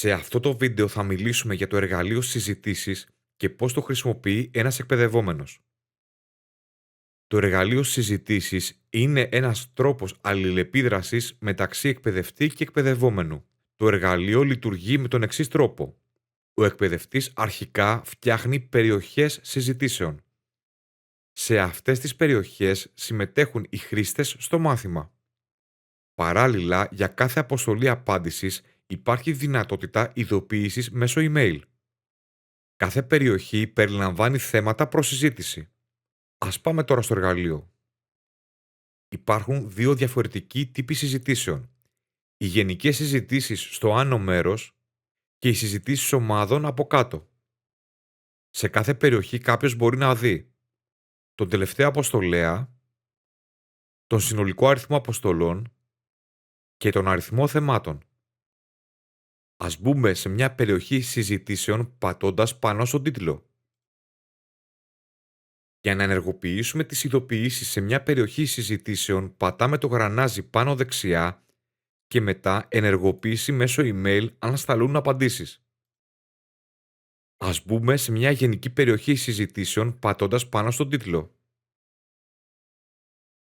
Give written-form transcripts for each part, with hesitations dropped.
Σε αυτό το βίντεο θα μιλήσουμε για το εργαλείο συζητήσεις και πώς το χρησιμοποιεί ένας εκπαιδευόμενος. Το εργαλείο συζητήσεις είναι ένας τρόπος αλληλεπίδρασης μεταξύ εκπαιδευτή και εκπαιδευόμενου. Το εργαλείο λειτουργεί με τον εξής τρόπο. Ο εκπαιδευτής αρχικά φτιάχνει περιοχές συζητήσεων. Σε αυτές τις περιοχές συμμετέχουν οι χρήστες στο μάθημα. Παράλληλα, για κάθε αποστολή απάντησης υπάρχει δυνατότητα ειδοποίησης μέσω email. Κάθε περιοχή περιλαμβάνει θέματα προς συζήτηση. Ας πάμε τώρα στο εργαλείο. Υπάρχουν δύο διαφορετικοί τύποι συζητήσεων. Οι γενικές συζητήσεις στο άνω μέρος και οι συζητήσεις ομάδων από κάτω. Σε κάθε περιοχή κάποιος μπορεί να δει τον τελευταίο αποστολέα, τον συνολικό αριθμό αποστολών και τον αριθμό θεμάτων. Ας μπούμε σε μια περιοχή συζητήσεων πατώντας πάνω στον τίτλο. Για να ενεργοποιήσουμε τις ειδοποιήσεις σε μια περιοχή συζητήσεων, πατάμε το γρανάζι πάνω δεξιά και μετά ενεργοποίηση μέσω email αν σταλούν απαντήσεις. Ας μπούμε σε μια γενική περιοχή συζητήσεων πατώντας πάνω στον τίτλο.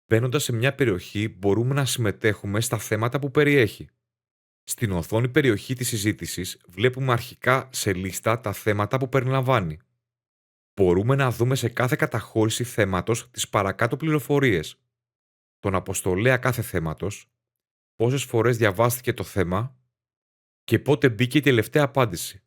Μπαίνοντας σε μια περιοχή μπορούμε να συμμετέχουμε στα θέματα που περιέχει. Στην οθόνη περιοχή της συζήτησης βλέπουμε αρχικά σε λίστα τα θέματα που περιλαμβάνει. Μπορούμε να δούμε σε κάθε καταχώρηση θέματος τις παρακάτω πληροφορίες. Τον αποστολέα κάθε θέματος, πόσες φορές διαβάστηκε το θέμα και πότε μπήκε η τελευταία απάντηση.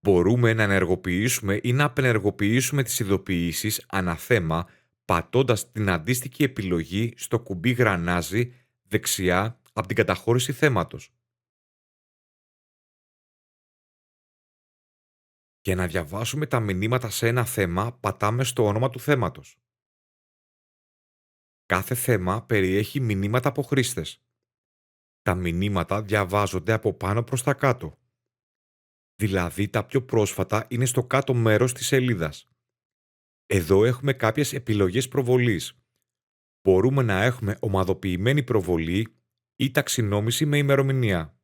Μπορούμε να ενεργοποιήσουμε ή να απενεργοποιήσουμε τις ειδοποιήσεις ανά θέμα πατώντας την αντίστοιχη επιλογή στο κουμπί γρανάζι δεξιά από την καταχώρηση θέματος. Για να διαβάσουμε τα μηνύματα σε ένα θέμα, πατάμε στο όνομα του θέματος. Κάθε θέμα περιέχει μηνύματα από χρήστες. Τα μηνύματα διαβάζονται από πάνω προς τα κάτω. Δηλαδή τα πιο πρόσφατα είναι στο κάτω μέρος της σελίδας. Εδώ έχουμε κάποιες επιλογές προβολής. Μπορούμε να έχουμε ομαδοποιημένη προβολή ή ταξινόμηση με ημερομηνία.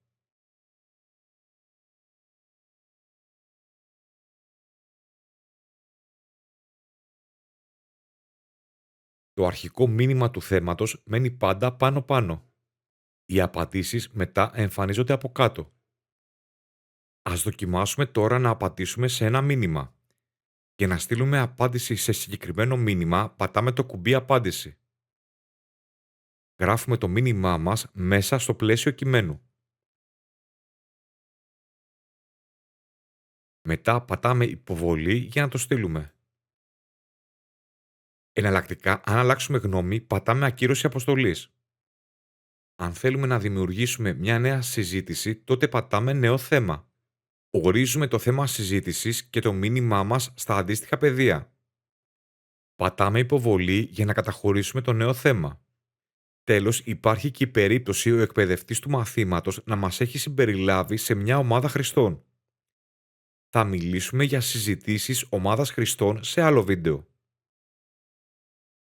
Το αρχικό μήνυμα του θέματος μένει πάντα πάνω-πάνω. Οι απαντήσεις μετά εμφανίζονται από κάτω. Ας δοκιμάσουμε τώρα να απαντήσουμε σε ένα μήνυμα. Για να στείλουμε απάντηση σε συγκεκριμένο μήνυμα, πατάμε το κουμπί απάντηση. Γράφουμε το μήνυμά μας μέσα στο πλαίσιο κειμένου. Μετά πατάμε υποβολή για να το στείλουμε. Εναλλακτικά, αν αλλάξουμε γνώμη, πατάμε ακύρωση αποστολής. Αν θέλουμε να δημιουργήσουμε μια νέα συζήτηση, τότε πατάμε νέο θέμα. Ορίζουμε το θέμα συζήτησης και το μήνυμά μας στα αντίστοιχα πεδία. Πατάμε υποβολή για να καταχωρήσουμε το νέο θέμα. Τέλος, υπάρχει και η περίπτωση ο εκπαιδευτής του μαθήματος να μας έχει συμπεριλάβει σε μια ομάδα χρηστών. Θα μιλήσουμε για συζητήσεις ομάδας χρηστών σε άλλο βίντεο.